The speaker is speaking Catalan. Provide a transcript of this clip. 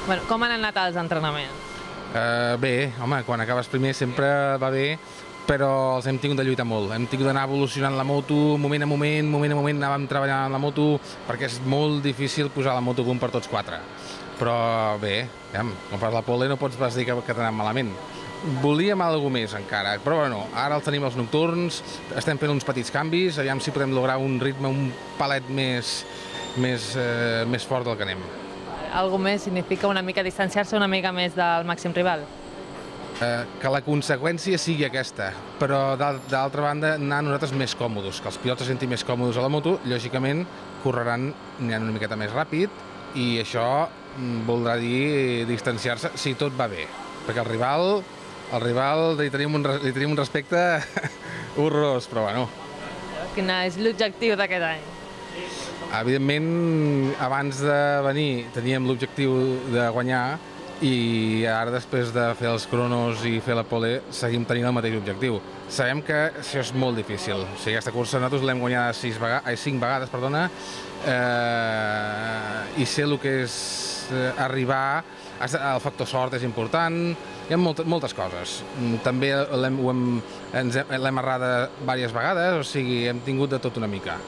Bueno, com han anat els entrenaments? Bé, home, quan acabes primer sempre va bé, però els hem tingut de lluitar molt. Hem tingut d'anar evolucionant la moto, moment a moment, anàvem treballant amb la moto, perquè és molt difícil posar la moto a punt per tots quatre. Però bé, quan fas la pole no pots pas dir que t'ha anat malament. Volíem alguna més encara, però bueno, ara els tenim els nocturns, estem fent uns petits canvis, aviam si podem lograr un ritme un palet més fort del que anem. Algo més significa una mica distanciar-se una mica més del màxim rival? Que la conseqüència sigui aquesta, però d'altra banda anar nosaltres més còmodes, que els pilots se sentin més còmodes a la moto, lògicament correran, aniran una miqueta més ràpid i això voldrà dir distanciar-se si tot va bé, perquè el rival li tenim un respecte horrorós, però bueno. Quin és l'objectiu d'aquest any? Evidentment, abans de venir teníem l'objectiu de guanyar i ara, després de fer els cronos i fer la pole, seguim tenint el mateix objectiu. Sabem que això és molt difícil. O sigui, aquesta cursa nosaltres l'hem guanyada 5 vegades, i sé el que és arribar, el factor sort és important, hi ha moltes coses. També l'hem errada diverses vegades, o sigui, hem tingut de tot una mica.